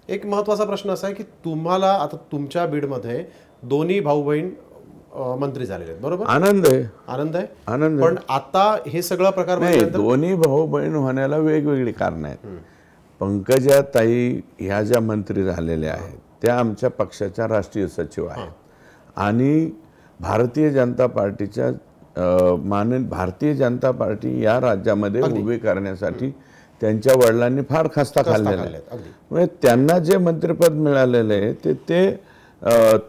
एक महत्त्वाचा प्रश्न असा आहे की तुम्हाला आता तुमच्या बीडमध्ये दोन्ही भाऊ बहीण मंत्री झालेले आहेत, बरोबर? आनंद आहे, आनंद आहे, आनंद. पण आता हे सगळं प्रकार नाही, दोन्ही भाऊ बहीण होण्याला वेगवेगळी कारणं आहेत. पंकजा ताई ह्या ज्या मंत्री झालेल्या आहेत त्या आमच्या पक्षाच्या राष्ट्रीय सचिव आहेत आणि भारतीय जनता पार्टीच्या भारतीय जनता पार्टी या राज्यामध्ये उभी करण्यासाठी त्यांच्या वडिलांनी फार खस्ता खाल्लेला आहे. म्हणजे त्यांना जे मंत्रिपद मिळालेले आहे ते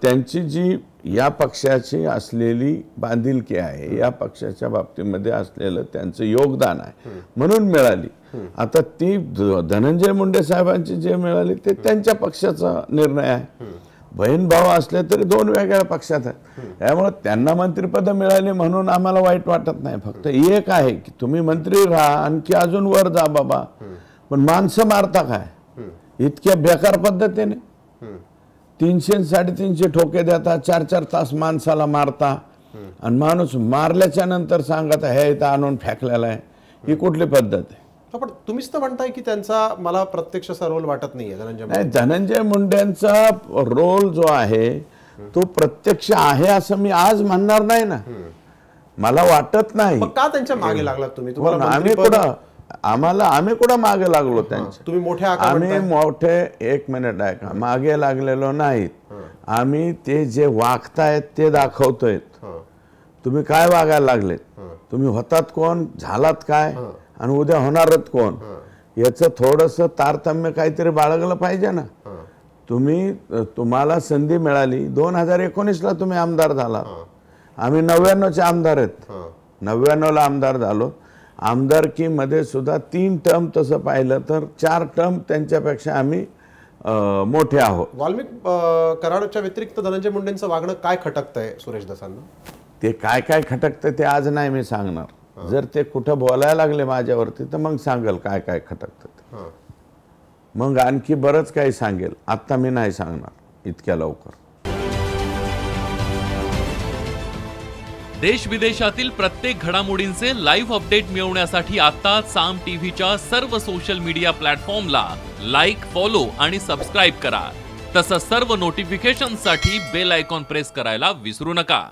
त्यांची जी या पक्षाची असलेली बांधिलकी आहे, या पक्षाच्या बाबतीमध्ये असलेलं त्यांचं योगदान आहे म्हणून मिळाली. आता ती धनंजय मुंडे साहेबांची जे मिळाली ते त्यांच्या पक्षाचा निर्णय आहे. बहीण भाऊ असले तरी दोन वेगळ्या पक्षात आहेत, त्यामुळे त्यांना मंत्रिपद मिळाली म्हणून आम्हाला वाईट वाटत नाही. फक्त एक आहे की तुम्ही मंत्री राहा, आणखी अजून वर जा बाबा, पण माणसं मारता काय इतक्या बेकार पद्धतीने? 300-350 ठोके देता, 4-4 तास माणसाला मारता आणि माणूस मारल्याच्या नंतर सांगत हे इथं आणून फेकलेला आहे. ही कुठली पद्धत आहे? पण तुम्हीच तर म्हणताय की त्यांचा मला प्रत्यक्ष रोल वाटत नाहीये. धनंजय मुंडेंचा रोल जो आहे तो प्रत्यक्ष आहे असं मी आज म्हणणार नाही ना, मला वाटत नाही. का त्यांच्या मागे लागलात तुम्ही? आम्ही कुठं मागे लागलो त्यांच्या? तुम्ही मोठे आम्ही मोठे, एक मिनिट ऐका, मागे लागलेलो नाहीत. आम्ही ते जे वागतायत ते दाखवतोय. तुम्ही काय वागायला लागलेत? तुम्ही होतात कोण, झालात काय आणि उद्या होणारच कोण, याचं थोडंसं तारतम्य काहीतरी बाळगलं पाहिजे ना. तुम्हाला संधी मिळाली, 2019ला तुम्ही आमदार झाला. आम्ही 99चे आमदार आहेत, 99ला आमदार झालो. आमदारकीमध्ये सुद्धा 3 टर्म तसं पाहिलं तर 4 टर्म त्यांच्यापेक्षा आम्ही मोठे आहोत. वाल्मिक कराडच्या व्यतिरिक्त धनंजय मुंडेंचं वागणं काय खटकतंय सुरेश दसांना? ते काय काय खटकतंय ते आज नाही मी सांगणार. जर ते कुठं बोलायला लागले माझ्यावरती तर मग सांगेल काय काय खटकतं, मग आणखी बरंच काही सांगेल. आता मी नाही सांगणार इतक्या लवकर. देश विदेशातील प्रत्येक घडामोडींचे लाईव्ह अपडेट मिळवण्यासाठी आता साम टीव्हीच्या सर्व सोशल मीडिया प्लॅटफॉर्मला लाईक, फॉलो आणि सबस्क्राईब करा. तसंच सर्व नोटिफिकेशनसाठी बेल आयकॉन प्रेस करायला विसरू नका.